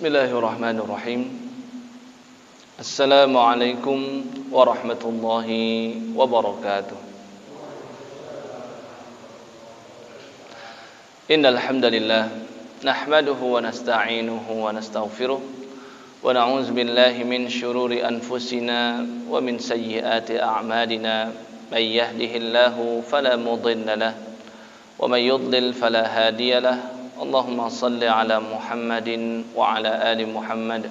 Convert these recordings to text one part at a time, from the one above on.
Bismillahirrahmanirrahim. Assalamualaikum warahmatullahi wabarakatuh. Innal hamdalillah nahmaduhu wa nasta'inuhu wa nastaghfiruh wa na'udzu billahi min shururi anfusina wa min sayyiati a'malina. May yahdihillahu fala mudilla lahu wa may yudlil fala hadiya lahu. Allahumma salli ala Muhammadin wa ala ali Muhammad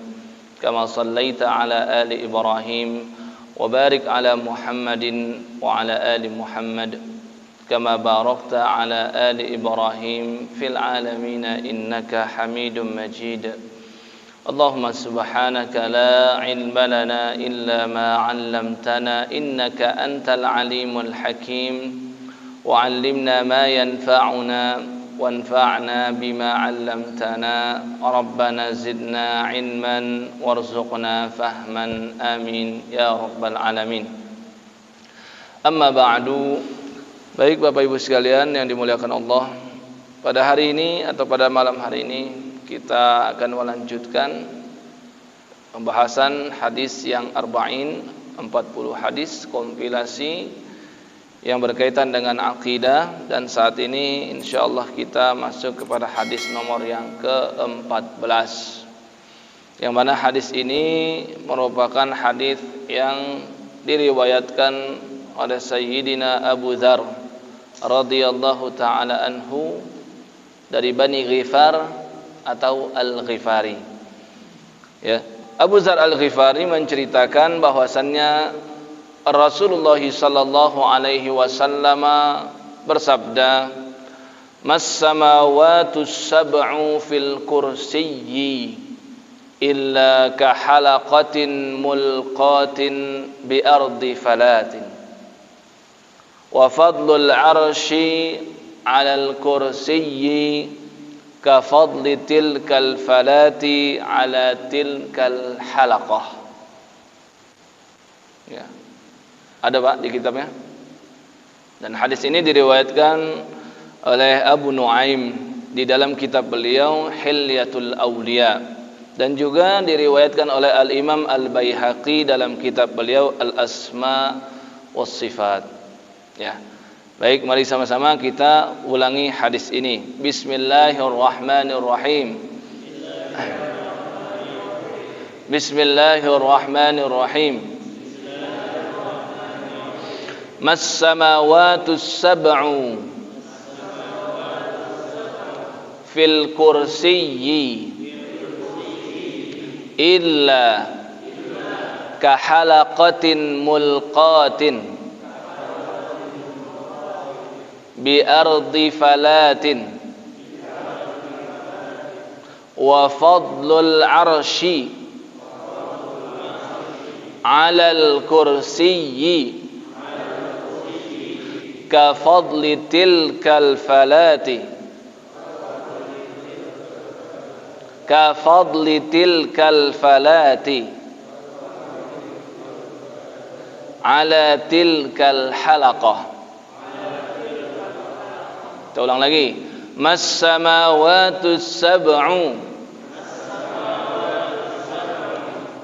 kama sallaita ala ali Ibrahim wa barik ala Muhammadin wa ala ali Muhammad kama barakta ala ali Ibrahim fil alamin innaka Hamidum Majid. Allahumma subhanaka la ilma lana illa ma 'allamtana innaka antal alimul hakim wa 'allimna ma yanfa'una وانفعنا بما علمتنا ربنا زدنا علما وارزقنا فهما آمين يا رب العالمين. Amma ba'du. Baik Bapak Ibu sekalian yang dimuliakan Allah, pada hari ini atau pada malam hari ini kita akan melanjutkan pembahasan hadis yang arba'in, 40 hadis kompilasi yang berkaitan dengan akidah, dan saat ini insyaallah kita masuk kepada hadis nomor yang ke-14, yang mana hadis ini merupakan hadis yang diriwayatkan oleh Sayyidina Abu Dzar radhiyallahu taala anhu dari Bani Ghifar atau Al-Ghifari. Ya, Abu Dzar Al-Ghifari menceritakan bahwasannya Rasulullah sallallahu alaihi wasallam bersabda, "Mas samawatu sab'u fil kursiyyi illa ka halaqatin mulqatin bi ardi falatin wa fadlul 'arsyi 'alal kursiyyi ka fadli tilkal falati 'ala tilkal halaqah." Ya. Ada Pak di kitabnya. Dan hadis ini diriwayatkan oleh Abu Nuaim di dalam kitab beliau Hilyatul Awliya, dan juga diriwayatkan oleh Al-Imam Al-Baihaqi dalam kitab beliau Al-Asma was Sifat. Ya. Baik, mari sama-sama kita ulangi hadis ini. Bismillahirrahmanirrahim. Bismillahirrahmanirrahim. Mas samawatu sab'u fil kursiyyi illa ka halaqatin mulqatin bi ardi falatin wa fadlul 'arsyi 'alal kursiyyi ka fadli tilkal falati ka fadli tilkal falati ala tilkal halaqah. Kita ulang lagi. Mas samawatu sab'u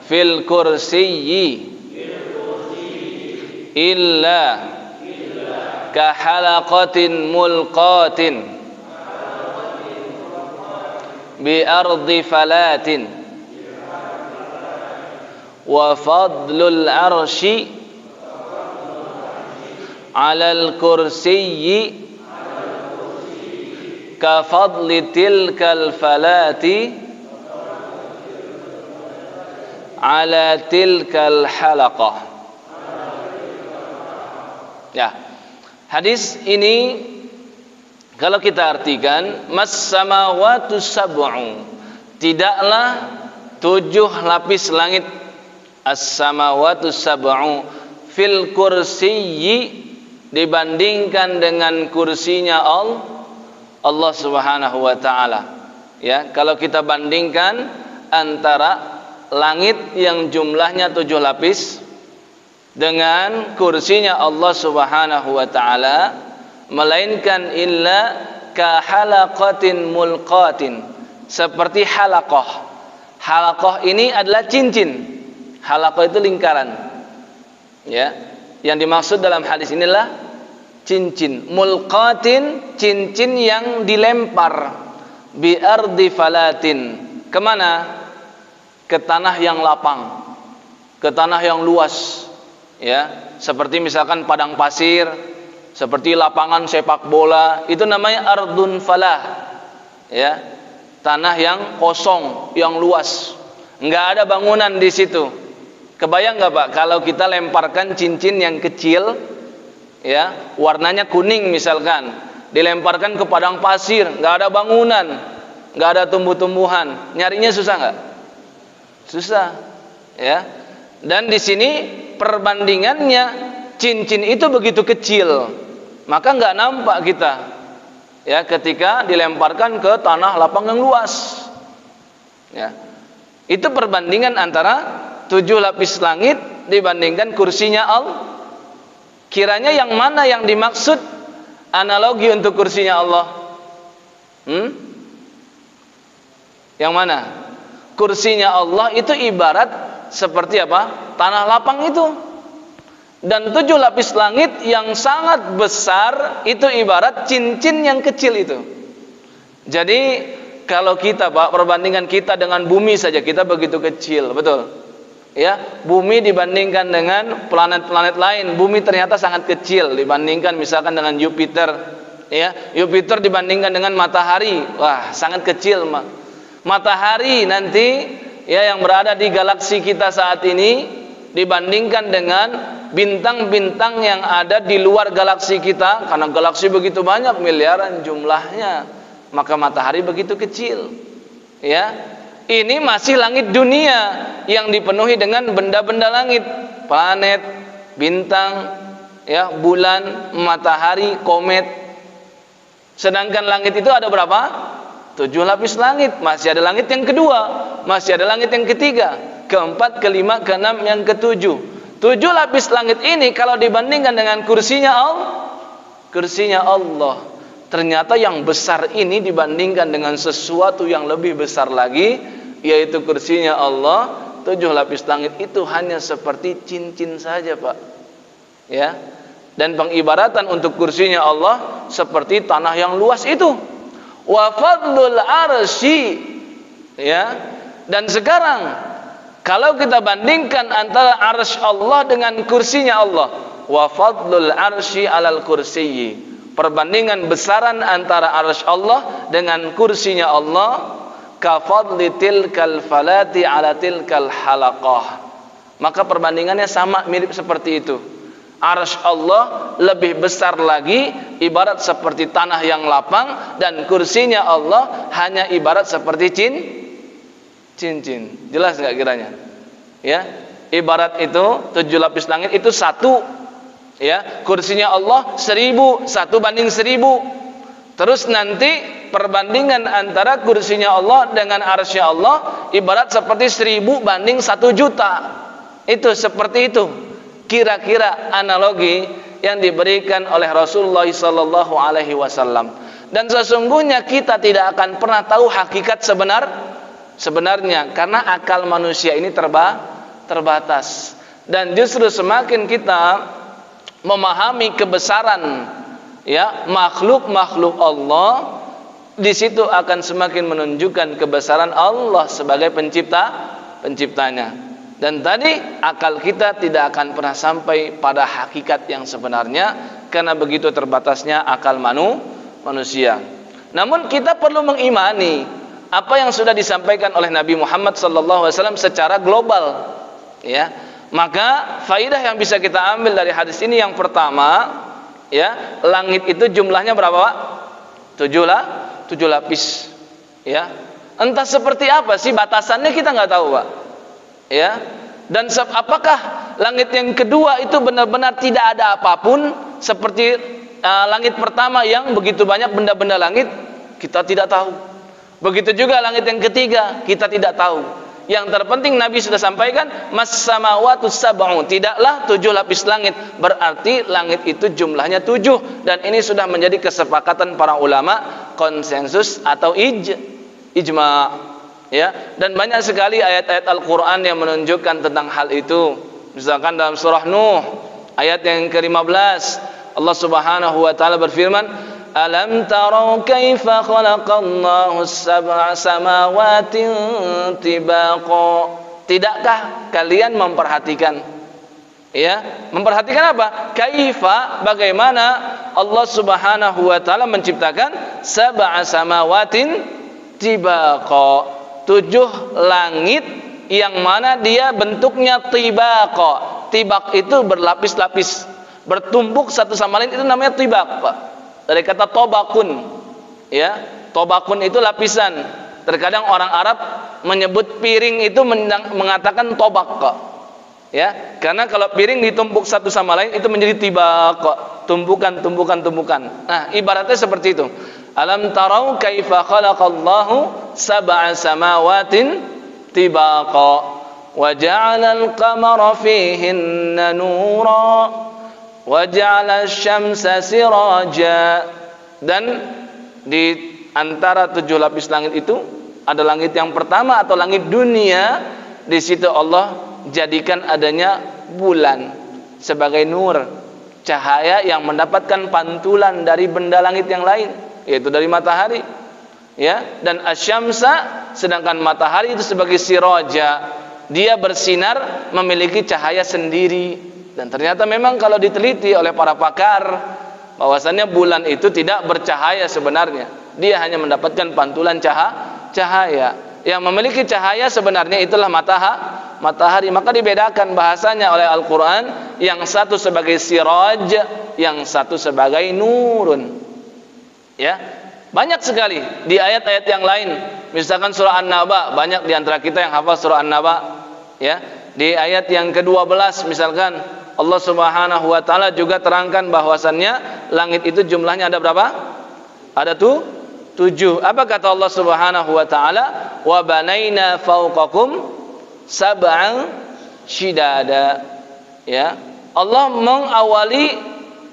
fil kursiyyi illa ka halaqatin mulqatin bi ardi falatin wa fadlul 'arsyi 'alal kursiyyi ka fadli tilkal falati 'ala tilkal halaqah. Ya. Hadis ini kalau kita artikan, mas samawatu sab'u, tidaklah 7 lapis langit, as-samawatu sab'u fil kursiyyi, dibandingkan dengan kursinya Allah Subhanahu wa taala. Ya, kalau kita bandingkan antara langit yang jumlahnya 7 lapis dengan kursinya Allah Subhanahu wa taala, melainkan illa ka halaqatin mulqatin, seperti halaqah. Halaqah ini adalah cincin. Halaqah itu lingkaran. Ya. Yang dimaksud dalam hadis inilah cincin. Mulqatin, cincin yang dilempar. Bi ardi falatin. Kemana? Ke tanah yang lapang, ke tanah yang luas. Ya, seperti misalkan padang pasir, seperti lapangan sepak bola, itu namanya ardun falah. Ya, tanah yang kosong, yang luas, nggak ada bangunan di situ. Kebayang nggak Pak kalau kita lemparkan cincin yang kecil, ya, warnanya kuning misalkan, dilemparkan ke padang pasir, nggak ada bangunan, nggak ada tumbuh-tumbuhan, nyarinya susah nggak? Susah, ya. Dan di sini perbandingannya, cincin itu begitu kecil, maka nggak nampak kita, ya, ketika dilemparkan ke tanah lapang yang luas. Ya, itu perbandingan antara 7 lapis langit dibandingkan kursinya Allah. Kiranya yang mana yang dimaksud analogi untuk kursinya Allah? Yang mana? Kursinya Allah itu ibarat seperti apa? Tanah lapang itu. Dan 7 lapis langit yang sangat besar itu ibarat cincin yang kecil itu. Jadi kalau kita Pak, perbandingan kita dengan bumi saja, kita begitu kecil, betul? Ya, bumi dibandingkan dengan planet-planet lain, bumi ternyata sangat kecil dibandingkan misalkan dengan Jupiter. Ya, Jupiter dibandingkan dengan matahari, wah sangat kecil, matahari nanti, ya, yang berada di galaksi kita saat ini dibandingkan dengan bintang-bintang yang ada di luar galaksi kita, karena galaksi begitu banyak, miliaran jumlahnya, maka matahari begitu kecil. Ya, ini masih langit dunia yang dipenuhi dengan benda-benda langit, planet, bintang, ya, bulan, matahari, komet. Sedangkan langit itu ada berapa? 7 lapis langit. Masih ada langit yang kedua, masih ada langit yang ketiga, keempat, kelima, keenam, yang ketujuh. 7 lapis langit ini kalau dibandingkan dengan kursinya Allah, ternyata yang besar ini dibandingkan dengan sesuatu yang lebih besar lagi, yaitu kursinya Allah. 7 lapis langit itu hanya seperti cincin saja Pak. Ya. Dan pengibaratan untuk kursinya Allah seperti tanah yang luas itu. Wa fadlul arsy, ya. Dan sekarang kalau kita bandingkan antara arsy Allah dengan kursinya Allah, wa fadlul arsy alal kursiyyi, perbandingan besaran antara arsy Allah dengan kursinya Allah, ka fadli tilkal falati ala tilkal halaqah, maka perbandingannya sama, mirip seperti itu. Arsy Allah lebih besar lagi, ibarat seperti tanah yang lapang, dan kursinya Allah hanya ibarat seperti cincin. Jelas nggak kiranya? Ya, ibarat itu 7 lapis langit itu 1, ya, kursinya Allah 1000, 1 banding 1000. Terus nanti perbandingan antara kursinya Allah dengan arsy Allah ibarat seperti 1000 banding 1 juta. Itu seperti itu kira-kira analogi yang diberikan oleh Rasulullah sallallahu alaihi wasallam. Dan sesungguhnya kita tidak akan pernah tahu hakikat sebenarnya, karena akal manusia ini terbatas. Dan justru semakin kita memahami kebesaran, ya, makhluk-makhluk Allah, di situ akan semakin menunjukkan kebesaran Allah sebagai penciptanya. Dan tadi akal kita tidak akan pernah sampai pada hakikat yang sebenarnya, karena begitu terbatasnya akal manusia. Namun kita perlu mengimani apa yang sudah disampaikan oleh Nabi Muhammad SAW secara global, ya. Maka faidah yang bisa kita ambil dari hadis ini, yang pertama, ya, langit itu jumlahnya berapa Pak? 7 lapis, ya. Entah seperti apa sih batasannya, kita nggak tahu Pak. Ya, dan apakah langit yang kedua itu benar-benar tidak ada apapun seperti langit pertama yang begitu banyak benda-benda langit? Kita tidak tahu. Begitu juga langit yang ketiga, kita tidak tahu. Yang terpenting Nabi sudah sampaikan, mas-samawatu sab'u, tidaklah 7 lapis langit, berarti langit itu jumlahnya 7. Dan ini sudah menjadi kesepakatan para ulama, konsensus atau ijma. Ya, dan banyak sekali ayat-ayat Al-Qur'an yang menunjukkan tentang hal itu. Misalkan dalam surah Nuh ayat yang ke-15, Allah Subhanahu wa taala berfirman, "Alam tarau kaifa khalaqallahu sab'a samawatin tibaqa?" Tidakkah kalian memperhatikan? Ya, memperhatikan apa? Kaifa, bagaimana Allah Subhanahu wa taala menciptakan sab'a samawatin tibaqa, 7 langit yang mana dia bentuknya tibaqa. Tibaq itu berlapis-lapis, bertumbuk satu sama lain, itu namanya tibaq, Pak. Dari kata tobakun. Ya, tobakun itu lapisan. Terkadang orang Arab menyebut piring itu mengatakan tobak, ya, karena kalau piring ditumpuk satu sama lain itu menjadi tibaq, tumpukan. Nah, ibaratnya seperti itu. Alam tarau kaifa khalaqallahu sab'a samawatin tibaqa wa ja'ala al-qamara fihinna nura wa ja'ala asy-syamsa siraja. Dan di antara 7 lapis langit itu ada langit yang pertama atau langit dunia. Di situ Allah jadikan adanya bulan sebagai nur, cahaya yang mendapatkan pantulan dari benda langit yang lain, yaitu dari matahari. Ya, dan asyamsa, sedangkan matahari itu sebagai siraja, dia bersinar memiliki cahaya sendiri. Dan ternyata memang kalau diteliti oleh para pakar, bahwasannya bulan itu tidak bercahaya sebenarnya, dia hanya mendapatkan pantulan cahaya. Yang memiliki cahaya sebenarnya itulah matahari. Maka dibedakan bahasanya oleh Al-Quran, yang satu sebagai siraj, yang satu sebagai nurun. Ya, banyak sekali di ayat-ayat yang lain. Misalkan surah An-Naba, banyak di antara kita yang hafal surah An-Naba. Ya, di ayat yang ke-12 misalkan Allah Subhanahu wa taala juga terangkan bahwasannya langit itu jumlahnya ada berapa? Ada 7. Apa kata Allah Subhanahu wa taala? Wa banaina fawqakum sab'an shidada. Ya, Allah mengawali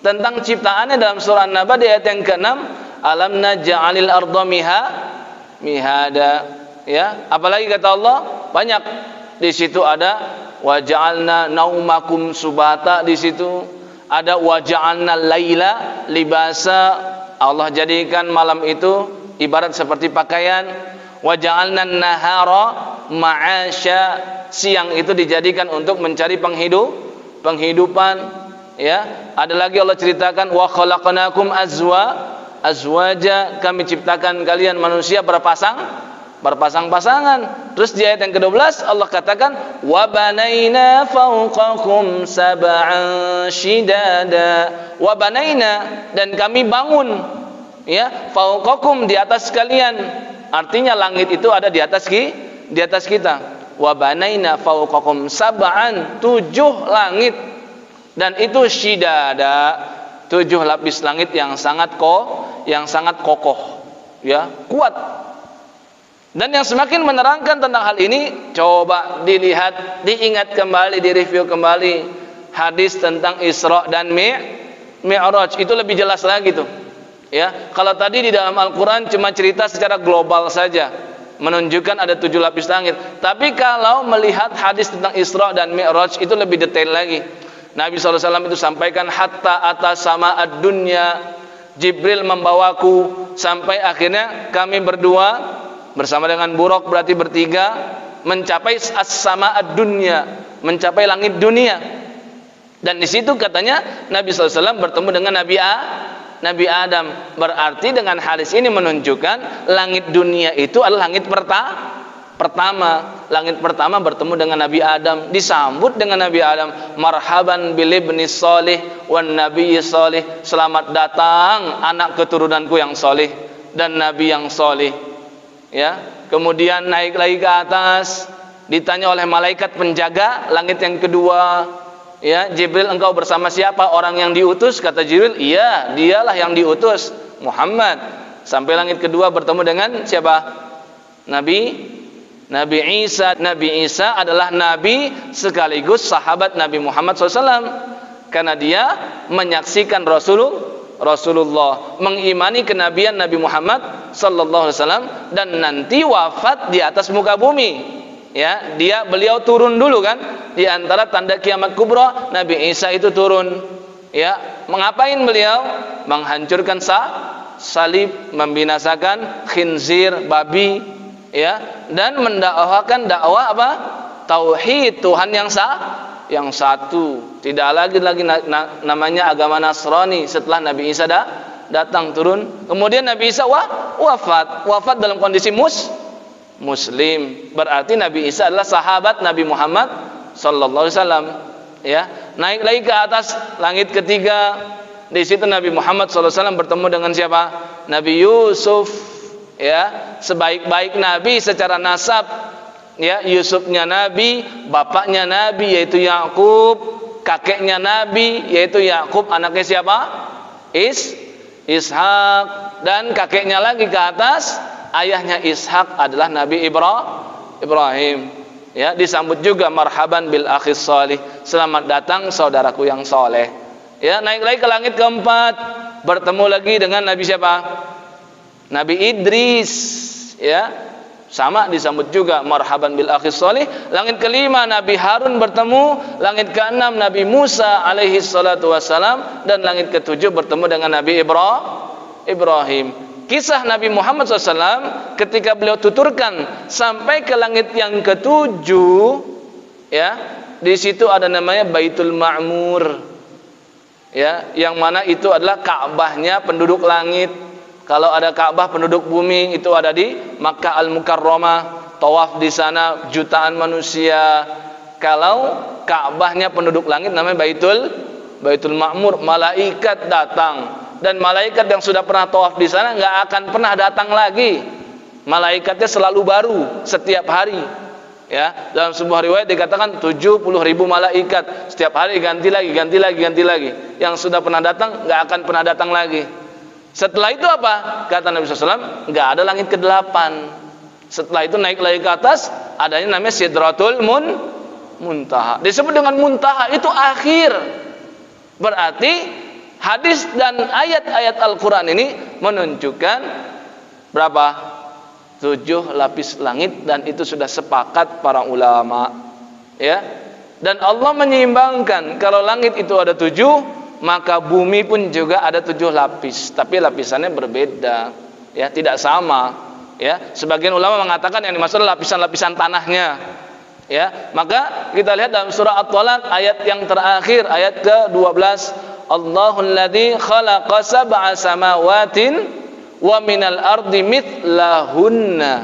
tentang ciptaannya dalam surah An-Naba di ayat yang ke-6, alam naj'alil arda mihada. Ya, apalagi kata Allah? Banyak. Di situ ada wa ja'alna naumakum subata, di situ ada wa ja'alna laila libasa. Allah jadikan malam itu ibarat seperti pakaian. Wa ja'alna nahara ma'asya, siang itu dijadikan untuk mencari penghidupan. Ya, ada lagi Allah ceritakan wa khalaqnakum azwaja, kami ciptakan kalian manusia berpasang-pasangan. Terus di ayat yang ke-12 Allah katakan wa banaina fawqakum sab'an shidada. Wa banaina, dan kami bangun, ya, fawqakum, di atas kalian. Artinya langit itu ada di atas kita. Wa banaina fawqakum sab'an, 7 langit. Dan itu shidada, 7 lapis langit yang sangat kokoh, ya, kuat. Dan yang semakin menerangkan tentang hal ini, coba dilihat, diingat kembali, direview kembali hadis tentang Isra dan Mi'raj. Itu lebih jelas lagi tuh. Ya, kalau tadi di dalam Al-Qur'an cuma cerita secara global saja, menunjukkan ada 7 lapis langit. Tapi kalau melihat hadis tentang Isra dan Mi'raj itu lebih detail lagi. Nabi SAW itu sampaikan hatta atas sama ad-dunya, Jibril membawaku sampai akhirnya kami berdua bersama dengan Buraq, berarti bertiga, mencapai as-sama ad-dunya, mencapai langit dunia. Dan di situ katanya Nabi SAW bertemu dengan Nabi Adam. Berarti dengan hadis ini menunjukkan langit dunia itu adalah langit pertama. Langit pertama bertemu dengan Nabi Adam, disambut dengan Nabi Adam, marhaban bil ibni shalih wan nabiyyi shalih, selamat datang anak keturunanku yang saleh dan nabi yang saleh. Ya, kemudian naik lagi ke atas, ditanya oleh malaikat penjaga langit yang kedua, ya, Jibril, engkau bersama siapa? Orang yang diutus? Kata Jibril, iya, dialah yang diutus, Muhammad. Sampai langit kedua bertemu dengan siapa? Nabi Isa. Nabi Isa adalah nabi sekaligus sahabat Nabi Muhammad SAW, karena dia menyaksikan Rasulullah, mengimani kenabian Nabi Muhammad sallallahu alaihi wasallam, dan nanti wafat di atas muka bumi. Ya, beliau turun dulu kan, di antara tanda kiamat kubra Nabi Isa itu turun. Ya, mengapain beliau? Menghancurkan salib, membinasakan khinzir, babi, ya, dan mendakwakan dakwah apa? Tauhid, Tuhan yang satu. Tidak lagi namanya agama Nasrani setelah Nabi Isa datang turun. Kemudian Nabi Isa wafat dalam kondisi Muslim. Berarti Nabi Isa adalah sahabat Nabi Muhammad sallallahu alaihi wasallam. Ya, naik lagi ke atas langit ketiga. Di situ Nabi Muhammad sallallahu alaihi wasallam bertemu dengan siapa? Nabi Yusuf. Ya, sebaik-baik nabi secara nasab. Ya, Yusufnya nabi, bapaknya nabi yaitu Yakub, kakeknya nabi yaitu Yakub, anaknya siapa? Ishak, dan kakeknya lagi ke atas, ayahnya Ishak adalah Nabi Ibrahim. Ya, disambut juga marhaban bil akhis salih, selamat datang saudaraku yang soleh. Ya, naik lagi ke langit keempat, bertemu lagi dengan Nabi siapa? Nabi Idris. Ya, sama disambut juga marhaban bil akhis salih. Langit kelima Nabi Harun bertemu, langit keenam Nabi Musa alaihi salatu wassalam, dan langit ketujuh bertemu dengan Nabi Ibrahim. Kisah Nabi Muhammad SAW ketika beliau tuturkan sampai ke langit yang ketujuh, ya, di situ ada namanya Baitul Ma'mur, ya, yang mana itu adalah Ka'bahnya penduduk langit. Kalau ada Ka'bah penduduk bumi itu ada di Makkah Al-Mukarramah, tawaf di sana jutaan manusia. Kalau Ka'bahnya penduduk langit namanya Baitul Ma'mur, malaikat datang. Dan malaikat yang sudah pernah tawaf di sana nggak akan pernah datang lagi. Malaikatnya selalu baru setiap hari. Ya, dalam sebuah riwayat dikatakan 70.000 malaikat, setiap hari ganti lagi. Yang sudah pernah datang nggak akan pernah datang lagi. Setelah itu apa? Kata Nabi SAW, nggak ada langit ke-8. Setelah itu naik lagi ke atas, adanya namanya Sidratul Muntaha. Disebut dengan Muntaha, itu akhir. Berarti hadis dan ayat-ayat Al-Quran ini menunjukkan berapa? 7 lapis langit, dan itu sudah sepakat para ulama. Ya, dan Allah menyeimbangkan, kalau langit itu ada 7, maka bumi pun juga ada 7 lapis, tapi lapisannya berbeda. Ya, tidak sama. Ya, sebagian ulama mengatakan yang dimaksud lapisan-lapisan tanahnya. Ya, maka kita lihat dalam surah At-Talaq ayat yang terakhir, ayat ke-12. Allahul ladzi khalaqa sab'a samawatin wa minal ardi mithlahunna.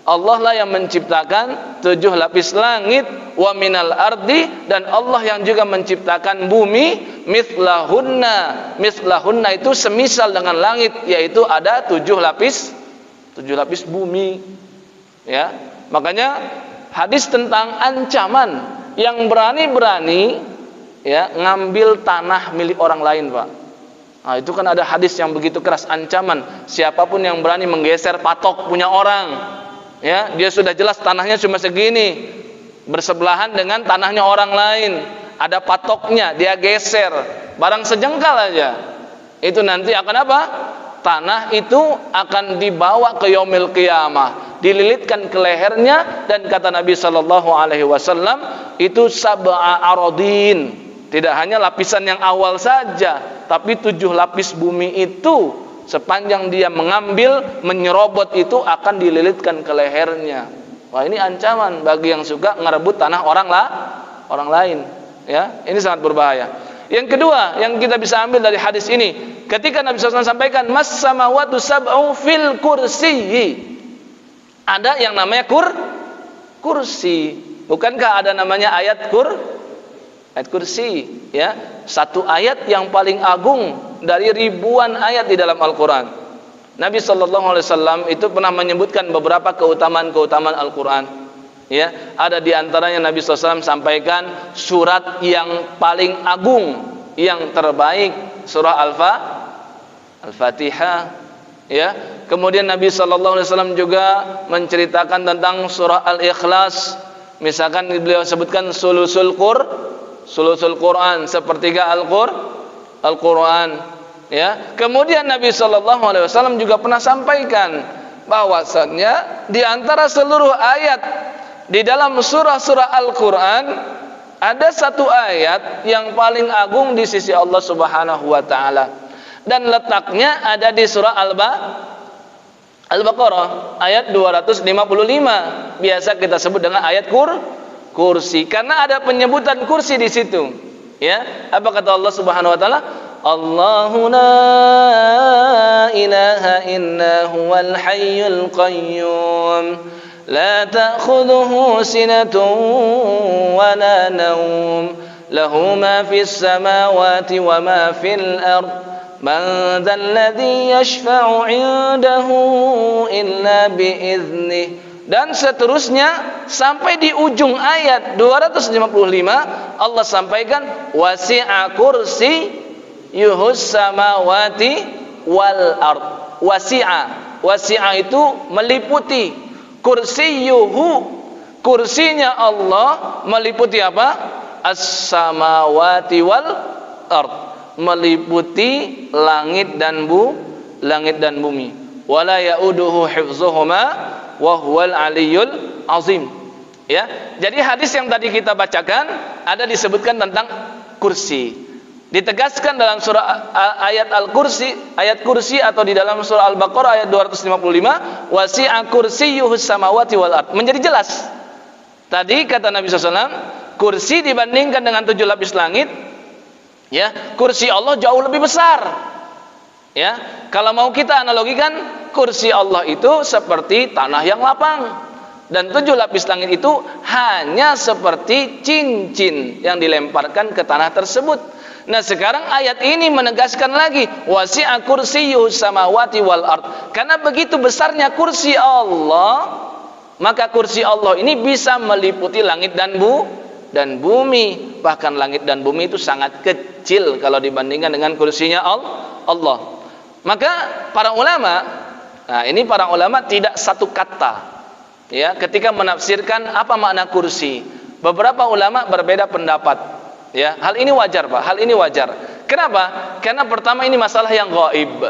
Allah lah yang menciptakan 7 lapis langit, wa minal ardi, dan Allah yang juga menciptakan bumi, mithlahunna. Mithlahunna itu semisal dengan langit, yaitu ada 7 lapis bumi. Ya, makanya hadis tentang ancaman yang berani-berani, ya, ngambil tanah milik orang lain, Pak. Nah, itu kan ada hadis yang begitu keras, ancaman siapapun yang berani menggeser patok punya orang, ya, dia sudah jelas tanahnya cuma segini, bersebelahan dengan tanahnya orang lain, ada patoknya, dia geser barang sejengkal aja, itu nanti akan apa? Tanah itu akan dibawa ke yaumil qiyamah, dililitkan ke lehernya, dan kata Nabi sallallahu alaihi wasallam itu sab'a aradin. Tidak hanya lapisan yang awal saja, tapi 7 lapis bumi itu sepanjang dia mengambil, menyerobot itu akan dililitkan ke lehernya. Wah, ini ancaman bagi yang suka ngerebut tanah orang lain. Ya, ini sangat berbahaya. Yang kedua yang kita bisa ambil dari hadis ini, ketika Nabi SAW sampaikan mas samawatu sab'u fil kursi, ada yang namanya kursi. Bukankah ada namanya ayat kursi, ya, satu ayat yang paling agung dari ribuan ayat di dalam Al-Quran. Nabi SAW itu pernah menyebutkan beberapa keutamaan Al-Quran. Ya, ada di antaranya Nabi SAW sampaikan surat yang paling agung, yang terbaik, surah Al-Fatihah. Ya, kemudian Nabi SAW juga menceritakan tentang surah Al-Ikhlas. Misalkan beliau sebutkan sulusul Quran, sepertiga Al-Quran. Ya, kemudian Nabi sallallahu alaihi wasallam juga pernah sampaikan bahwasannya di antara seluruh ayat di dalam surah-surah Al-Qur'an ada satu ayat yang paling agung di sisi Allah Subhanahu wa taala dan letaknya ada di surah Al-Baqarah ayat 255. Biasa kita sebut dengan ayat kursi karena ada penyebutan kursi di situ. Ya, apa kata Allah Subhanahu wa taala? Allahu la ilaha illa huwal hayyul qayyum la ta'khudhuhu sinatun wa la nawm lahu ma fis samawati wa ma fil ard man dzal ladzi yashfa'u 'indahu illa bi idznih. Dan seterusnya sampai di ujung ayat 255 Allah sampaikan wasi'a kursi yuhus samawati wal ard. Wasi'a itu meliputi, kursiyuhu kursinya Allah meliputi apa? As-samawati wal ard, meliputi langit dan bumi. Wala yauduhu hifzuhuma wa huwal aliyyul azim. Ya, jadi hadis yang tadi kita bacakan ada disebutkan tentang kursi. Ditegaskan dalam surah ayat Al-Kursi, ayat kursi atau di dalam surah Al-Baqarah ayat 255, wasi'a kursiyyuhus samawati wal ard. Menjadi jelas. Tadi kata Nabi SAW, kursi dibandingkan dengan 7 lapis langit, ya, kursi Allah jauh lebih besar. Ya, kalau mau kita analogikan, kursi Allah itu seperti tanah yang lapang dan 7 lapis langit itu hanya seperti cincin yang dilemparkan ke tanah tersebut. Nah, sekarang ayat ini menegaskan lagi wasi'a kursiyyuhus samawati wal ard. Karena begitu besarnya kursi Allah, maka kursi Allah ini bisa meliputi langit dan bumi. Bahkan langit dan bumi itu sangat kecil kalau dibandingkan dengan kursinya Allah. Maka para ulama, nah ini para ulama tidak satu kata, ya, ketika menafsirkan apa makna kursi. Beberapa ulama berbeda pendapat. Ya, hal ini wajar, Pak. Hal ini wajar. Kenapa? Karena pertama ini masalah yang gaib.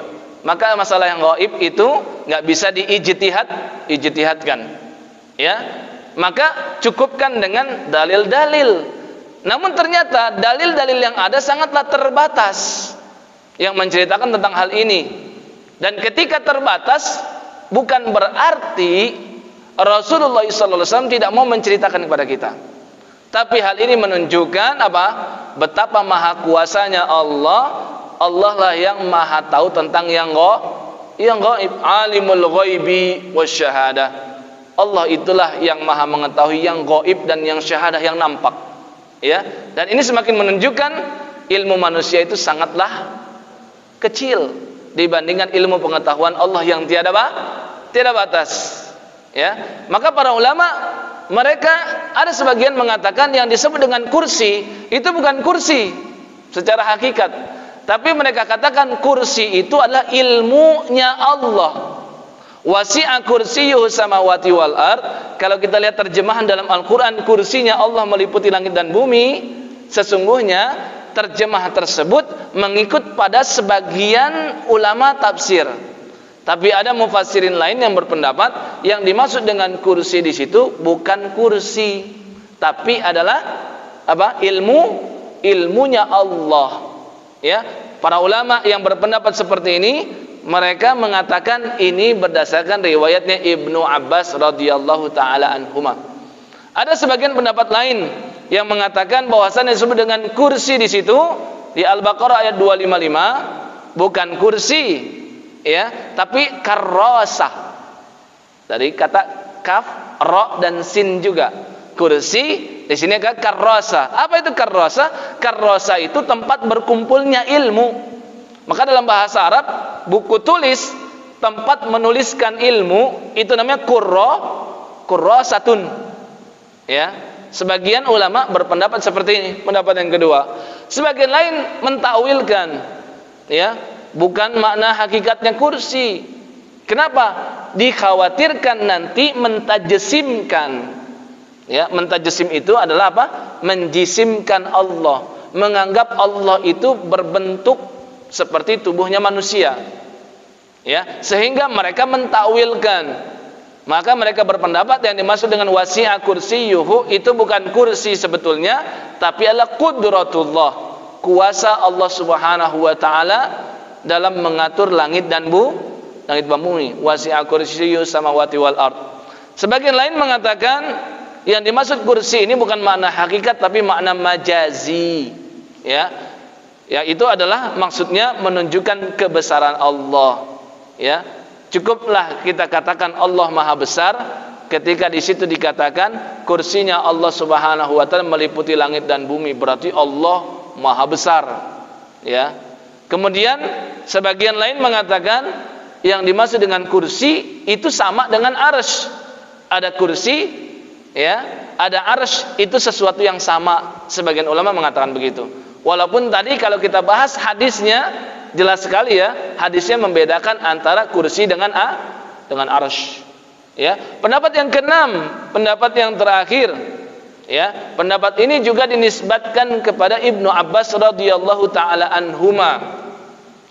Maka masalah yang gaib itu nggak bisa diijtihadkan. Ya, maka cukupkan dengan dalil-dalil. Namun ternyata dalil-dalil yang ada sangatlah terbatas yang menceritakan tentang hal ini. Dan ketika terbatas bukan berarti Rasulullah SAW tidak mau menceritakan kepada kita. Tapi hal ini menunjukkan apa? Betapa maha kuasanya Allah. Allah lah yang maha tahu tentang yang gaib. Alimul ghaibi wasyahadah. Allah itulah yang maha mengetahui yang gaib dan yang syahadah yang nampak. Ya, dan ini semakin menunjukkan ilmu manusia itu sangatlah kecil dibandingkan ilmu pengetahuan Allah yang tiada batas. Ya, maka para ulama mereka ada sebagian mengatakan yang disebut dengan kursi itu bukan kursi secara hakikat, tapi mereka katakan kursi itu adalah ilmunya Allah. Wasi'a kursiyyuhus samawati wal ard. Kalau kita lihat terjemahan dalam Al-Qur'an, kursinya Allah meliputi langit dan bumi. Sesungguhnya terjemah tersebut mengikut pada sebagian ulama tafsir. Tapi ada mufassirin lain yang berpendapat yang dimaksud dengan kursi di situ bukan kursi, tapi adalah apa? Ilmunya Allah. Ya, para ulama yang berpendapat seperti ini mereka mengatakan ini berdasarkan riwayatnya Ibnu Abbas radhiyallahu taala anhuma. Ada sebagian pendapat lain yang mengatakan bahwasannya disebut dengan kursi di situ di Al-Baqarah ayat 255 bukan kursi, ya, tapi karrosah. Dari kata kaf, ro dan sin juga. Kursi di sini kan karrosah. Apa itu karrosah? Karrosah itu tempat berkumpulnya ilmu. Maka dalam bahasa Arab buku tulis tempat menuliskan ilmu itu namanya kurrosatun. Ya, sebagian ulama berpendapat seperti ini, pendapat yang kedua. Sebagian lain mentakwilkan, ya, bukan makna hakikatnya kursi. Kenapa? Dikhawatirkan nanti mentajsimkan. Ya, mentajsim itu adalah apa? Menjisimkan Allah, menganggap Allah itu berbentuk seperti tubuhnya manusia. Ya, sehingga mereka mentakwilkan. Maka mereka berpendapat yang dimaksud dengan wasi'a kursiyyuhu itu bukan kursi sebetulnya, tapi adalah qudratullah, kuasa Allah Subhanahu wa taala dalam mengatur langit dan bumi. Wasi'a kursiyyuhu samawati wal ard. Sebagian lain mengatakan yang dimaksud kursi ini bukan makna hakikat tapi makna majazi. Ya. Ya, itu adalah maksudnya menunjukkan kebesaran Allah. Ya. Cukuplah kita katakan Allah Maha Besar ketika di situ dikatakan kursinya Allah Subhanahu wa taala meliputi langit dan bumi, berarti Allah Maha Besar. Ya. Kemudian sebagian lain mengatakan yang dimaksud dengan kursi itu sama dengan arsy. Ada kursi, ya, ada arsy, itu sesuatu yang sama. Sebagian ulama mengatakan begitu. Walaupun tadi kalau kita bahas hadisnya jelas sekali ya, hadisnya membedakan antara kursi dengan arsy. Ya, pendapat yang keenam, pendapat yang terakhir, ya, pendapat ini juga dinisbatkan kepada Ibnu Abbas radhiyallahu taala anhuma.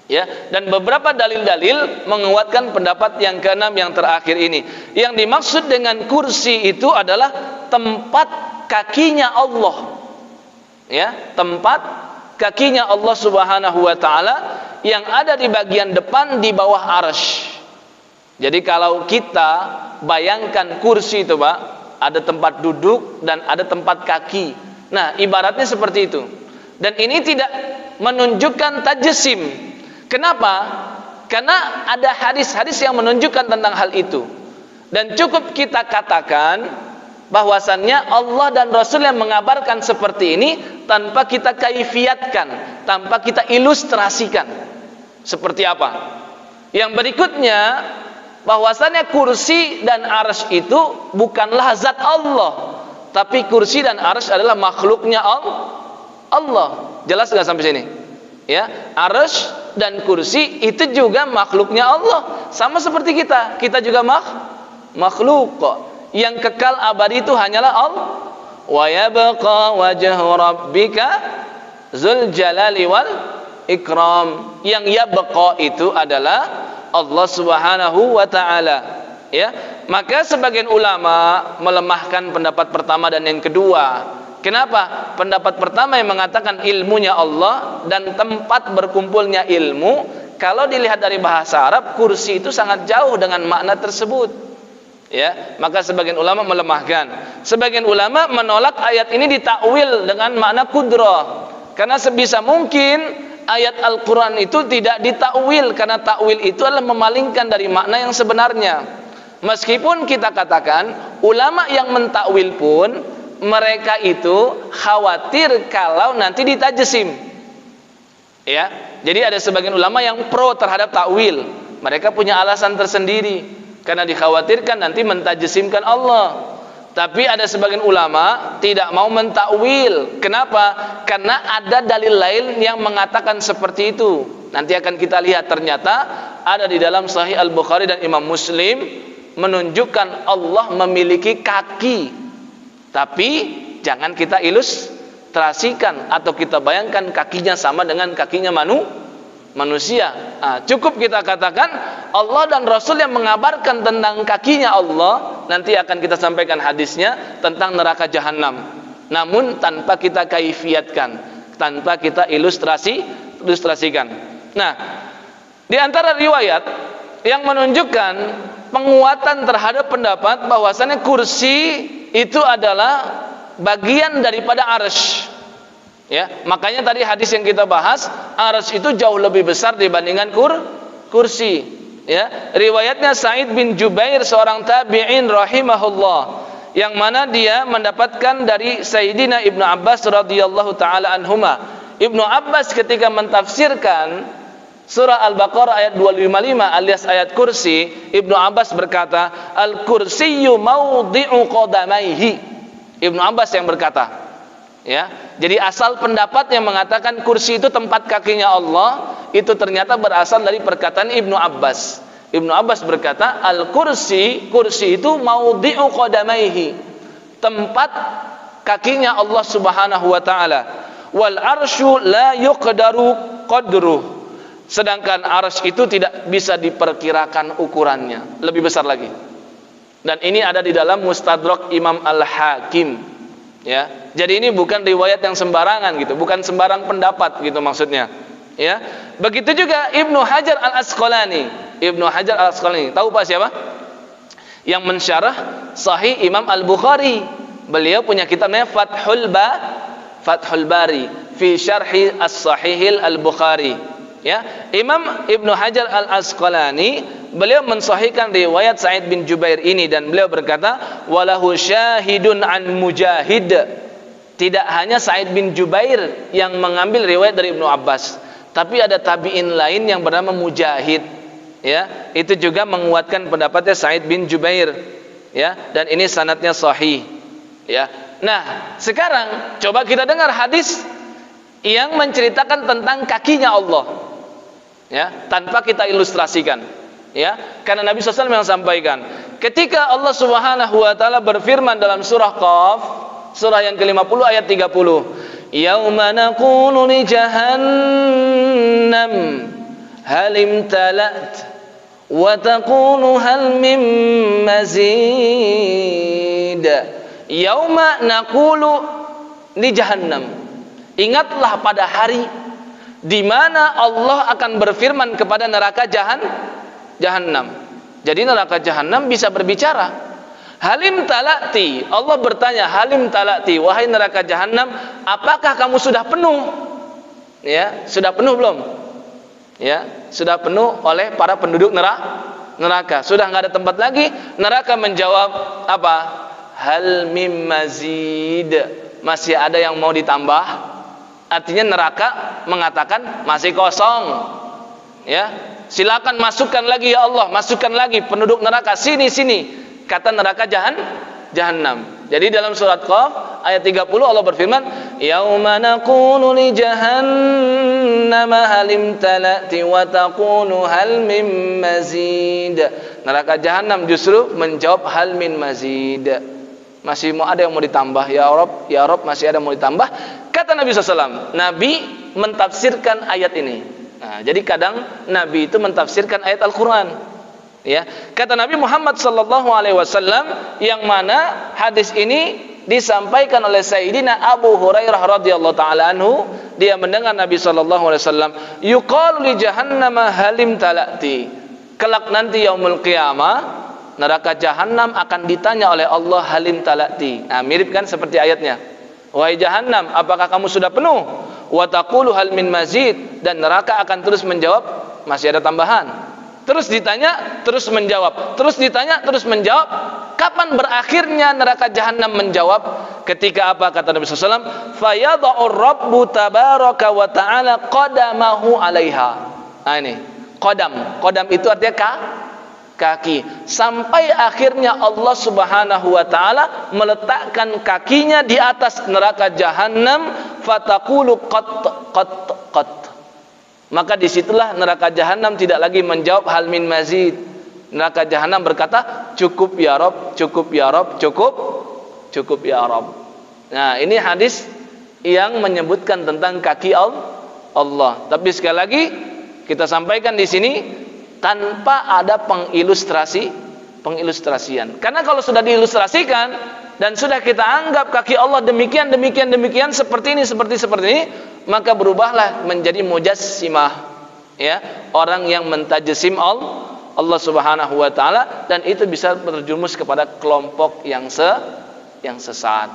Ya, dan beberapa dalil-dalil menguatkan pendapat yang keenam yang terakhir ini. Yang dimaksud dengan kursi itu adalah tempat kakinya Allah. Ya, tempat kakinya Allah Subhanahu wa taala yang ada di bagian depan di bawah arsy. Jadi kalau kita bayangkan kursi itu, Pak, ada tempat duduk dan ada tempat kaki. Nah, ibaratnya seperti itu. Dan ini tidak menunjukkan tajsim. Kenapa? Karena ada hadis-hadis yang menunjukkan tentang hal itu. Dan cukup kita katakan bahwasannya Allah dan Rasul yang mengabarkan seperti ini tanpa kita kaifiatkan, tanpa kita ilustrasikan. Seperti apa? Yang berikutnya, bahwasannya kursi dan arsy itu bukanlah zat Allah, tapi kursi dan arsy adalah makhluknya Allah. Jelas nggak sampai sini? Ya, arsy dan kursi itu juga makhluknya Allah, sama seperti kita. Kita juga makhluk kok. Yang kekal abadi itu hanyalah Allah. Wa yabqa wajhu rabbika dzul jalali wal ikram. Yang yabqa itu adalah Allah Subhanahu wa taala. Ya, maka sebagian ulama melemahkan pendapat pertama dan yang kedua. Kenapa? Pendapat pertama yang mengatakan ilmunya Allah dan tempat berkumpulnya ilmu, kalau dilihat dari bahasa Arab, kursi itu sangat jauh dengan makna tersebut. Ya, maka sebagian ulama melemahkan. Sebagian ulama menolak ayat ini ditakwil dengan makna qudrah. Karena sebisa mungkin ayat Al-Qur'an itu tidak ditakwil, karena takwil itu adalah memalingkan dari makna yang sebenarnya. Meskipun kita katakan ulama yang mentakwil pun mereka itu khawatir kalau nanti ditajsim. Ya, jadi ada sebagian ulama yang pro terhadap takwil. Mereka punya alasan tersendiri karena dikhawatirkan nanti mentajsimkan Allah. Tapi ada sebagian ulama tidak mau mentakwil. Kenapa? Karena ada dalil lain yang mengatakan seperti itu. Nanti akan kita lihat, ternyata ada di dalam Sahih Al-Bukhari dan Imam Muslim menunjukkan Allah memiliki kaki. Tapi jangan kita ilustrasikan atau kita bayangkan kakinya sama dengan kakinya manusia. Cukup kita katakan Allah dan Rasul yang mengabarkan tentang kakinya Allah. Nanti akan kita sampaikan hadisnya tentang neraka jahanam. Namun tanpa kita kaifiatkan, tanpa kita ilustrasikan. Nah, di antara riwayat yang menunjukkan penguatan terhadap pendapat bahwasannya kursi itu adalah bagian daripada arsy. Ya, makanya tadi hadis yang kita bahas, arsy itu jauh lebih besar dibandingkan kursi. Ya, riwayatnya Sa'id bin Jubair, seorang tabi'in rahimahullah, yang mana dia mendapatkan dari Sayyidina Ibnu Abbas radhiyallahu taala anhuma. Ibnu Abbas ketika mentafsirkan surah Al-Baqarah ayat 255 alias ayat kursi, Ibnu Abbas berkata, al-kursiyyu mawdi'u qadamaihi. Ibnu Abbas yang berkata. Ya, jadi asal pendapat yang mengatakan kursi itu tempat kakinya Allah, itu ternyata berasal dari perkataan Ibnu Abbas. Ibnu Abbas berkata, al-kursi, kursi itu mawdi'u qadamaihi, tempat kakinya Allah Subhanahu wa taala. Wal arsyu la yuqdaru qadruh. Sedangkan arsy itu tidak bisa diperkirakan ukurannya, lebih besar lagi. Dan ini ada di dalam Mustadrak Imam Al-Hakim. Ya, jadi ini bukan riwayat yang sembarangan gitu, bukan sembarang pendapat gitu maksudnya. Ya, begitu juga Ibnu Hajar Al-Asqalani. Ibnu Hajar Al-Asqalani, tahu Pak siapa? Yang mensyarah Sahih Imam Al-Bukhari. Beliau punya kitab namanya Fathul Bari fi Syarhi As-Sahihil Al-Bukhari. Ya, Imam Ibnu Hajar Al-Asqalani beliau mensahihkan riwayat Sa'id bin Jubair ini dan beliau berkata walahu syahidun an Mujahid. Tidak hanya Sa'id bin Jubair yang mengambil riwayat dari Ibnu Abbas, tapi ada tabi'in lain yang bernama Mujahid. Ya, itu juga menguatkan pendapatnya Sa'id bin Jubair. Ya, dan ini sanadnya sahih. Ya. Nah, sekarang coba kita dengar hadis yang menceritakan tentang kakinya Allah. Ya, tanpa kita ilustrasikan. Ya, karena Nabi SAW yang sampaikan, ketika Allah Subhanahu wa taala berfirman dalam surah Qaf, surah yang ke-50 ayat 30, "Yauma naqulu li jahannam hal imtalat wa taqulu hal mim mazid." Yauma naqulu li jahannam. Ingatlah pada hari di mana Allah akan berfirman kepada neraka Jahannam. Jadi neraka Jahannam bisa berbicara. Halim talati, Allah bertanya, halim talati, wahai neraka Jahannam, apakah kamu sudah penuh? Ya, sudah penuh belum? Ya, sudah penuh oleh para penduduk neraka. Sudah nggak ada tempat lagi. Neraka menjawab apa? Hal mim mazid, masih ada yang mau ditambah? Artinya neraka mengatakan masih kosong. Ya, silakan masukkan lagi ya Allah, masukkan lagi penduduk neraka sini. Kata neraka Jahannam. Jadi dalam surat Qaf ayat 30 Allah berfirman, "Yauma naqulu li jahannam hal imtalati wa taqulu hal mim mazid." Neraka Jahannam justru menjawab hal min mazid. Masih mau ada yang mau ditambah ya Rabb, masih ada yang mau ditambah. Kata Nabi SAW, Nabi mentafsirkan ayat ini. Nah, jadi kadang Nabi itu mentafsirkan ayat Al-Quran. Ya, kata Nabi Muhammad SAW, yang mana hadis ini disampaikan oleh Sayyidina Abu Hurairah radhiyallahu taala anhu. Dia mendengar Nabi SAW, yuqalu li jahannam halim talati. Kelak nanti yaumul qiyamah, neraka Jahannam akan ditanya oleh Allah halim talati. Nah, mirip kan seperti ayatnya. Wahai Jahannam, apakah kamu sudah penuh? Wa taqulu hal min mazid, dan neraka akan terus menjawab masih ada tambahan. Terus ditanya, terus menjawab. Terus ditanya, terus menjawab. Kapan berakhirnya neraka Jahannam menjawab? Ketika apa kata Nabi SAW? Fayadha'ur Rabbu tabaraka wa ta'ala qadamahu 'alaiha. Nah ini, qadam itu artinya kaki, sampai akhirnya Allah Subhanahu wa taala meletakkan kakinya di atas neraka Jahannam, fataqulu qat. Maka disitulah neraka Jahannam tidak lagi menjawab hal min mazid. Neraka Jahannam berkata, cukup ya Rabb, cukup ya Rabb, cukup ya Rabb. Nah, ini hadis yang menyebutkan tentang kaki Allah. Tapi sekali lagi kita sampaikan di sini tanpa ada pengilustrasian. Karena kalau sudah diilustrasikan dan sudah kita anggap kaki Allah demikian seperti ini, maka berubahlah menjadi mujassimah, ya, orang yang mentajsim Allah Subhanahu wa taala, dan itu bisa berjumus kepada kelompok yang sesat,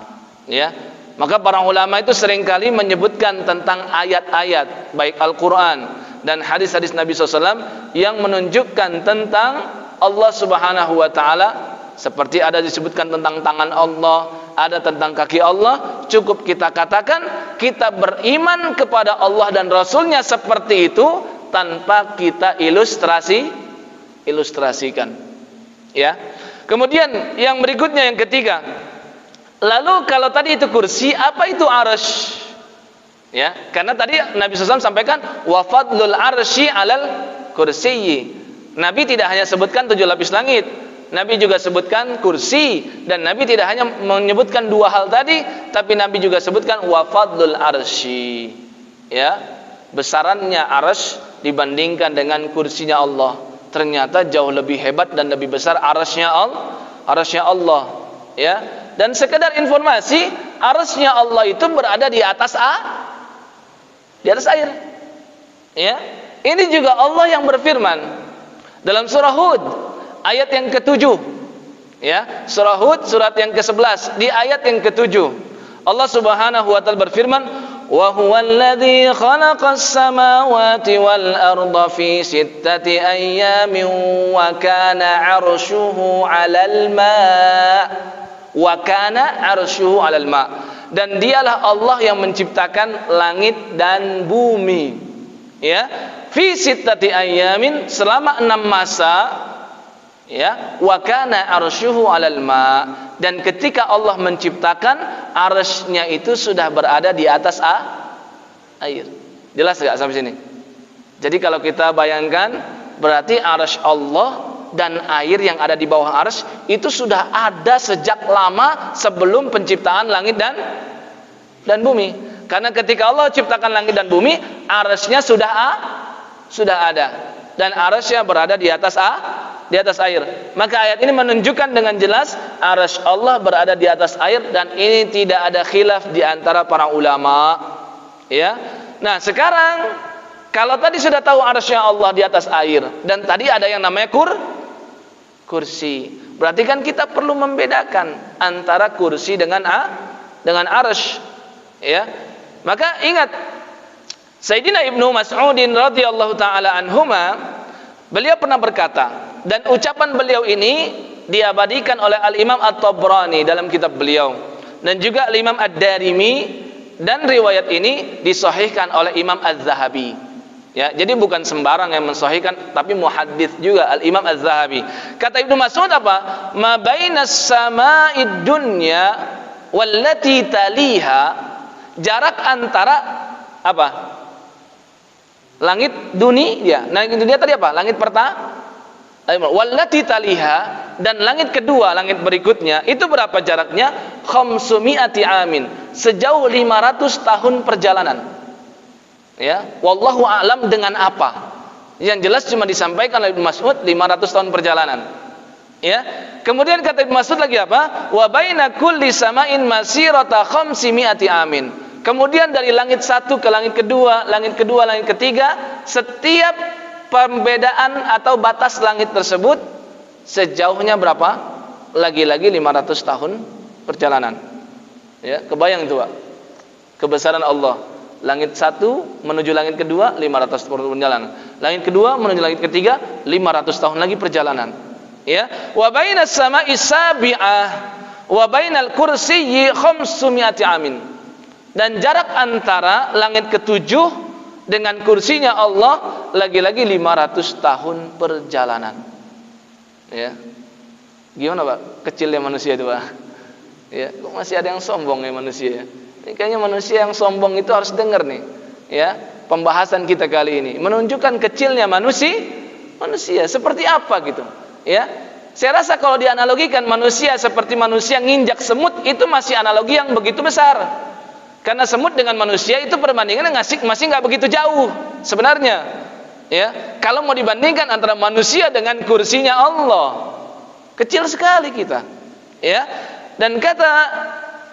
ya. Maka para ulama itu seringkali menyebutkan tentang ayat-ayat baik Al-Qur'an dan hadis-hadis Nabi SAW yang menunjukkan tentang Allah Subhanahu wa taala, seperti ada disebutkan tentang tangan Allah, ada tentang kaki Allah. Cukup kita katakan kita beriman kepada Allah dan Rasulnya seperti itu tanpa kita ilustrasikan, ya. Kemudian yang berikutnya, yang ketiga, lalu kalau tadi itu kursi, apa itu arsy? Ya, karena tadi Nabi SAW sampaikan wa fadlul arsy alal kursiyyi. Nabi tidak hanya sebutkan 7 lapis langit, Nabi juga sebutkan kursi, dan Nabi tidak hanya menyebutkan 2 hal tadi, tapi Nabi juga sebutkan wa fadlul arsy. Ya, besarannya arsy dibandingkan dengan kursinya Allah. Ternyata jauh lebih hebat dan lebih besar arasnya Allah, ya. Dan sekedar informasi, arasnya Allah itu berada di atas air, ya. Ini juga Allah yang berfirman dalam surah Hud ayat yang ke-7, ya. Surah Hud surat yang ke-11 di ayat yang ke-7. Allah Subhanahu wa taala berfirman, wa huwal ladzi khalaqas samawati wal arda fi sittati ayyamin wa kana 'arshuhu 'alal ma' wa kana 'arshuhu 'alal ma'. Dan dialah Allah yang menciptakan langit dan bumi, ya, fi sittati ayyamin, selama 6 masa, ya, wa kana 'arshuhu 'alal ma'. Dan ketika Allah menciptakan, arsy-Nya itu sudah berada di atas air. Jelas enggak sampai sini? Jadi kalau kita bayangkan, berarti arsy Allah dan air yang ada di bawah arsy itu sudah ada sejak lama sebelum penciptaan langit dan bumi. Karena ketika Allah ciptakan langit dan bumi, arsy-Nya sudah ada, dan arsy-Nya berada di atas air. Maka ayat ini menunjukkan dengan jelas arsy Allah berada di atas air, dan ini tidak ada khilaf di antara para ulama, ya. Nah, sekarang kalau tadi sudah tahu arsy Allah di atas air, dan tadi ada yang namanya kursi. Berarti kan kita perlu membedakan antara kursi dengan arsy, ya. Maka ingat, Sayyidina Ibnu Mas'udin radhiyallahu taala anhuma, beliau pernah berkata, dan ucapan beliau ini diabadikan oleh Al-Imam At-Tabrani dalam kitab beliau, dan juga Al-Imam Ad-Darimi, dan riwayat ini disahihkan oleh Imam Az-Zahabi, ya. Jadi bukan sembarang yang mensahihkan, tapi muhaddits juga Al-Imam Az-Zahabi. Kata Ibnu Mas'ud apa? Ma bainas sama'id dunya wallati taliha, jarak antara apa? Langit dunia. Langit dunia tadi apa? Langit pertama. Wallati taliha, dan langit kedua, langit berikutnya, itu berapa jaraknya? Khamsumi'ati amin, sejauh 500 tahun perjalanan, ya. Wallahu a'lam dengan apa. Yang jelas cuma disampaikan oleh Ibnu Mas'ud 500 tahun perjalanan, ya. Kemudian kata Ibnu Mas'ud lagi apa? Wa baina kulli sama'in masirata khamsimi'ati amin. Kemudian dari langit satu ke langit kedua, langit ketiga, setiap perbedaan atau batas langit tersebut sejauhnya berapa? Lagi-lagi 500 tahun perjalanan, ya. Kebayang itu, Pak, kebesaran Allah. Langit satu menuju langit kedua 500 tahun perjalanan, langit kedua menuju langit ketiga 500 tahun lagi perjalanan, ya. Wa bainas sama'i sabi'ah wa bainal kursiyyi khamsumi'ati amin, dan jarak antara langit ketujuh dengan kursinya Allah lagi-lagi 500 tahun perjalanan, ya. Gimana, Pak? Kecilnya manusia itu, Pak, ya. Kok masih ada yang sombong ya manusia, ya? Ini kayaknya manusia yang sombong itu harus dengar nih, ya, pembahasan kita kali ini menunjukkan kecilnya manusia seperti apa gitu, ya. Saya rasa kalau dianalogikan manusia seperti manusia nginjak semut, itu masih analogi yang begitu besar. Karena semut dengan manusia itu perbandingannya masih nggak begitu jauh sebenarnya, ya. Kalau mau dibandingkan antara manusia dengan kursinya Allah, kecil sekali kita, ya. Dan kata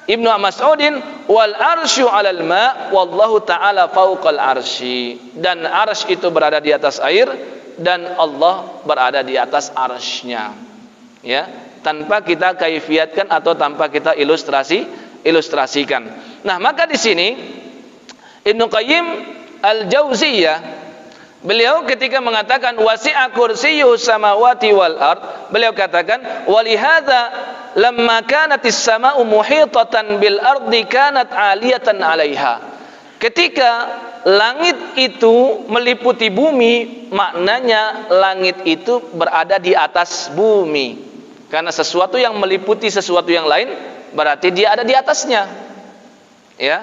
Ibnu Mas'udin, wal arsyu 'alal ma' wallahu ta'ala fauqal arsy, dan arsy itu berada di atas air, dan Allah berada di atas arsy-Nya, ya. Tanpa kita kaifiatkan atau tanpa kita ilustrasikan. Nah, maka di sini Ibnu Qayyim Al-Jauziyah, beliau ketika mengatakan wasi'a kursiyyuhus samawati wal ard, beliau katakan walihadza lamma kanatis sama'u muhitatan bil ardi kanat 'aliyatan 'alaiha. Ketika langit itu meliputi bumi, maknanya langit itu berada di atas bumi. Karena sesuatu yang meliputi sesuatu yang lain berarti dia ada di atasnya, ya.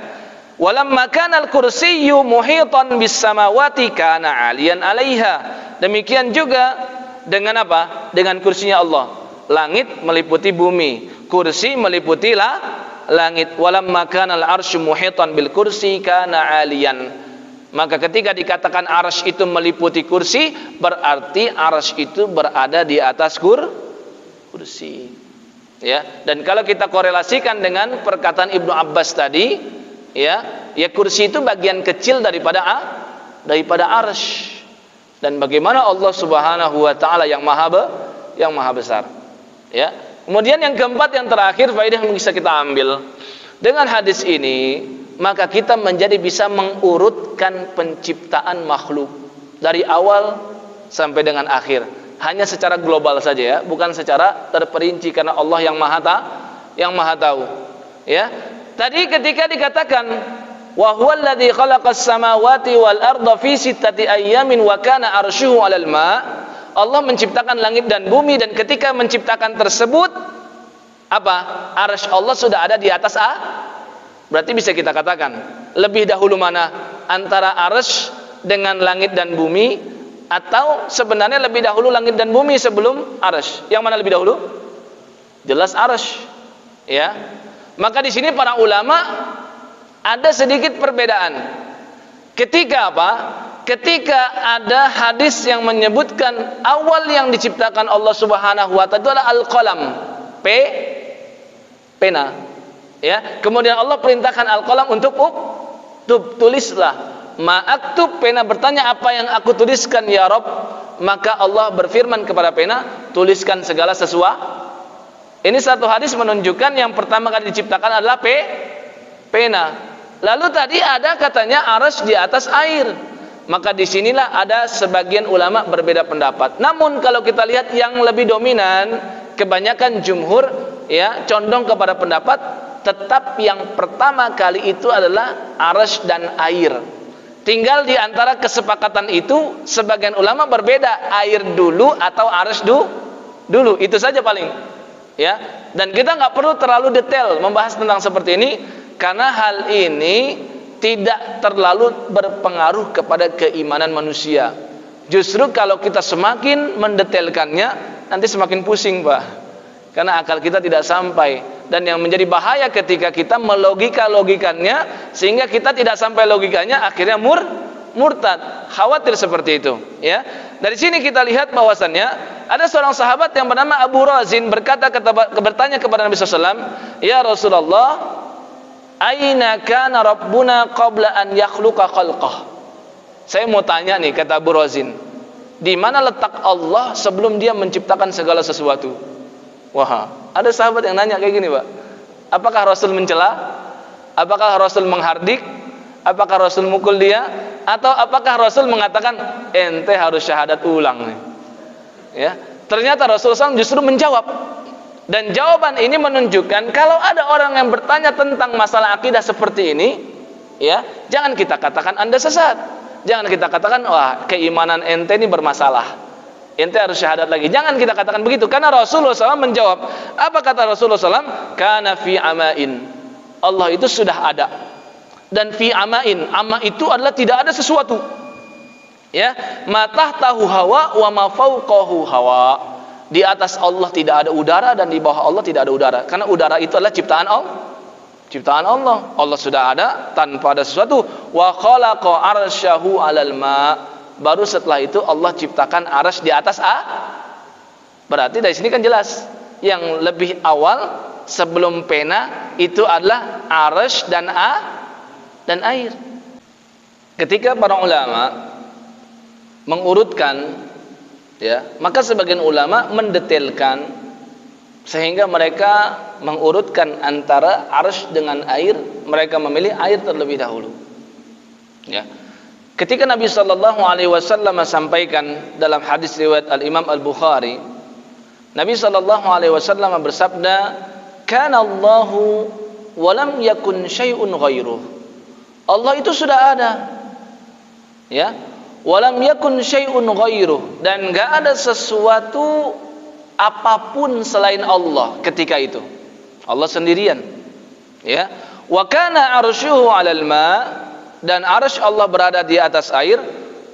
Walamma kana al-kursiyyu muhitan bis samawati kana 'aliyan 'alaiha. Demikian juga dengan apa? Dengan kursinya Allah. Langit meliputi bumi, kursi meliputi langit. Walamma kana al-arsyu muhitan bil kursi kana 'aliyan. Maka ketika dikatakan arsy itu meliputi kursi, berarti arsy itu berada di atas kursi. Ya, dan kalau kita korelasikan dengan perkataan Ibnu Abbas tadi, ya kursi itu bagian kecil daripada arsy. Dan bagaimana Allah Subhanahu wa taala yang maha besar. Ya. Kemudian yang keempat, yang terakhir, faedah yang bisa kita ambil dengan hadis ini, maka kita menjadi bisa mengurutkan penciptaan makhluk dari awal sampai dengan akhir, hanya secara global saja ya, bukan secara terperinci, karena Allah yang maha tahu. Ya, tadi ketika dikatakan wa huwal ladzi khalaqas samawati wal arda fi sittati ayyamin wa kana arshuhu 'alal ma', Allah menciptakan langit dan bumi, dan ketika menciptakan tersebut apa? Arsy Allah sudah ada di atas Berarti bisa kita katakan lebih dahulu mana antara arsy dengan langit dan bumi, atau sebenarnya lebih dahulu langit dan bumi sebelum arsy? Yang mana lebih dahulu? Jelas arsy. Ya. Maka di sini para ulama ada sedikit perbedaan. Ketika apa? Ketika ada hadis yang menyebutkan awal yang diciptakan Allah Subhanahu wa taala itu adalah al-qalam, pena. Ya, kemudian Allah perintahkan al-qalam untuk tulislah. Ma'aktub, pena bertanya, apa yang aku tuliskan ya Rabb? Maka Allah berfirman kepada pena, tuliskan segala sesuatu. Ini satu hadis menunjukkan yang pertama kali diciptakan adalah pena. Lalu tadi ada katanya arsy di atas air. Maka disinilah ada sebagian ulama berbeda pendapat. Namun kalau kita lihat yang lebih dominan, kebanyakan jumhur ya condong kepada pendapat tetap yang pertama kali itu adalah arsy dan air. Tinggal di antara kesepakatan itu sebagian ulama berbeda, air dulu atau arsy dulu. Itu saja paling. Ya. Dan kita nggak perlu terlalu detail membahas tentang seperti ini, karena hal ini tidak terlalu berpengaruh kepada keimanan manusia. Justru kalau kita semakin mendetailkannya, nanti semakin pusing, Pak. Karena akal kita tidak sampai. Dan yang menjadi bahaya ketika kita melogika-logikannya, sehingga kita tidak sampai logikanya, akhirnya murtad. Khawatir seperti itu. Ya. Dari sini kita lihat bahwasannya ada seorang sahabat yang bernama Abu Razin bertanya kepada Nabi SAW, ya Rasulullah, aina kana rabbuna qabla an yakhluqa khalqah. Saya mau tanya nih, kata Abu Razin, di mana letak Allah sebelum dia menciptakan segala sesuatu? Wah, ada sahabat yang nanya kayak gini, Pak. Apakah Rasul mencela? Apakah Rasul menghardik? Apakah Rasul mukul dia? Atau apakah Rasul mengatakan ente harus syahadat ulang nih? Ya, ternyata Rasulullah SAW justru menjawab. Dan jawaban ini menunjukkan kalau ada orang yang bertanya tentang masalah akidah seperti ini, ya, jangan kita katakan Anda sesat. Jangan kita katakan wah, keimanan ente ini bermasalah. Ente harus syahadat lagi. Jangan kita katakan begitu, karena Rasulullah SAW menjawab. Apa kata Rasulullah SAW? Kana fi amain. Allah itu sudah ada. Dan fi amain, ama itu adalah tidak ada sesuatu. Ya, ma tahtahu hawa wa ma fawqahu hawa. Di atas Allah tidak ada udara, dan di bawah Allah tidak ada udara. Karena udara itu adalah ciptaan Allah. Allah sudah ada tanpa ada sesuatu. Wa khalaqa arsyahu 'alal ma. Baru setelah itu Allah ciptakan arsy di atas Berarti dari sini kan jelas yang lebih awal sebelum pena itu adalah arsy dan air. Ketika para ulama mengurutkan, ya, maka sebagian ulama mendetailkan sehingga mereka mengurutkan antara arsy dengan air. Mereka memilih air terlebih dahulu. Ya. Ketika Nabi SAW sampaikan dalam hadis riwayat Al-Imam Al-Bukhari, Nabi SAW bersabda, "Kana Allahu wa lam yakun syai'un ghairuh." Allah itu sudah ada. Ya. Walam yakun syai'un ghairuh, dan enggak ada sesuatu apapun selain Allah ketika itu. Allah sendirian. Ya. Wa kana arsyuhu 'alal ma, dan arsy Allah berada di atas air.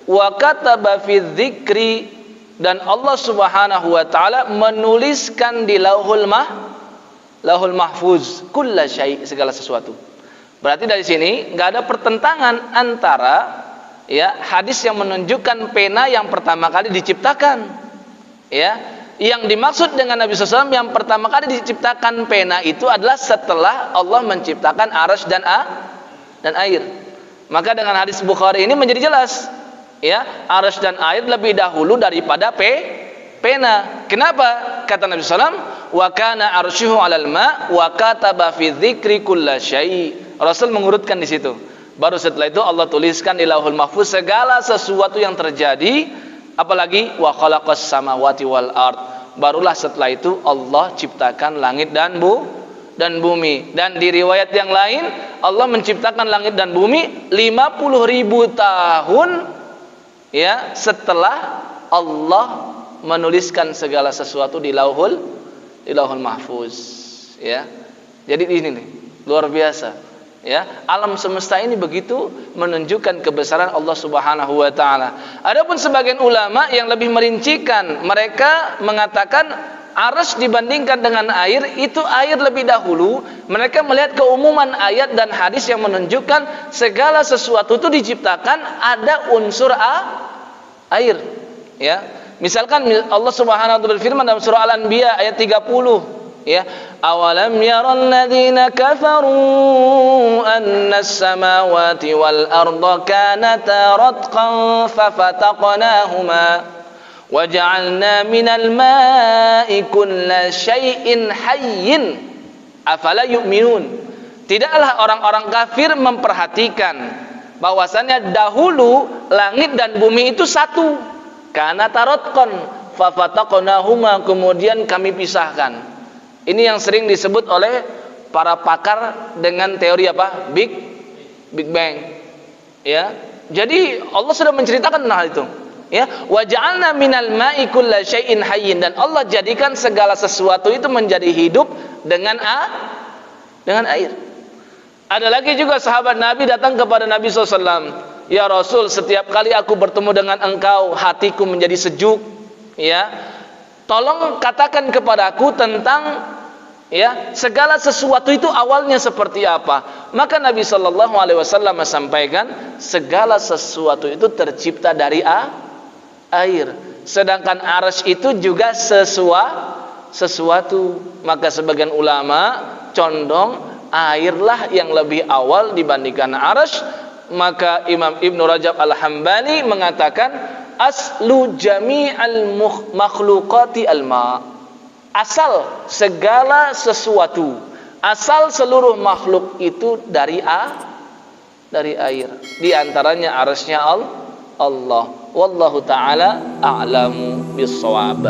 Wa kataba fi dzikri, dan Allah Subhanahu wa taala menuliskan di Lauhul Mahfuz kulla syai', segala sesuatu. Berarti dari sini enggak ada pertentangan antara ya, hadis yang menunjukkan pena yang pertama kali diciptakan. Ya, yang dimaksud dengan Nabi SAW yang pertama kali diciptakan pena itu adalah setelah Allah menciptakan arasy dan air. Maka dengan hadis Bukhari ini menjadi jelas, ya, arasy dan air lebih dahulu daripada pena. Kenapa? Kata Nabi SAW, wa kana arsyuhu 'alal ma' wa kataba fi dzikri kullasyai. Rasul mengurutkan di situ. Baru setelah itu Allah tuliskan di Lauhul Mahfuz segala sesuatu yang terjadi, apalagi wa khalaqas samawati wal ard. Barulah setelah itu Allah ciptakan langit dan bumi. Dan di riwayat yang lain Allah menciptakan langit dan bumi 50.000 tahun, ya, setelah Allah menuliskan segala sesuatu di Lauhul Mahfuz, ya. Jadi ini nih, luar biasa. Ya, alam semesta ini begitu menunjukkan kebesaran Allah Subhanahu wa taala. Adapun sebagian ulama yang lebih merincikan, mereka mengatakan arasy dibandingkan dengan air, itu air lebih dahulu. Mereka melihat keumuman ayat dan hadis yang menunjukkan segala sesuatu itu diciptakan ada unsur air. Ya. Misalkan Allah Subhanahu wa taala berfirman dalam surah Al-Anbiya ayat 30, ya, awalam yaral ladzina kafaru annas samawati wal arda kanata ratqan fafataqnahuma waja'alna minal ma'i kulla syai'in hayyin afala yu'minun. Tidaklah orang-orang kafir memperhatikan bahwasannya dahulu langit dan bumi itu satu, kanata ratqan fafataqnahuma, kemudian kami pisahkan. Ini yang sering disebut oleh para pakar dengan teori apa? Big Bang. Ya. Jadi Allah sudah menceritakan hal itu. Ya, wa ja'alna minal ma'i kulla syai'in hayyin, dan Allah jadikan segala sesuatu itu menjadi hidup dengan air. Ada lagi juga sahabat Nabi datang kepada Nabi SAW. Ya Rasul, setiap kali aku bertemu dengan engkau hatiku menjadi sejuk. Ya. Tolong katakan kepadaku tentang, ya, segala sesuatu itu awalnya seperti apa. Maka Nabi sallallahu alaihi wasallam sampaikan segala sesuatu itu tercipta dari air. Sedangkan arasy itu juga sesuatu. Maka sebagian ulama condong airlah yang lebih awal dibandingkan arasy. Maka Imam Ibnu Rajab Al-Hambali mengatakan aslu jami'al makhluqati al-ma'. Asal segala sesuatu, asal seluruh makhluk itu dari air. Di antaranya arasy-Nya Allah. Wallahu taala a'lamu bis-shawab.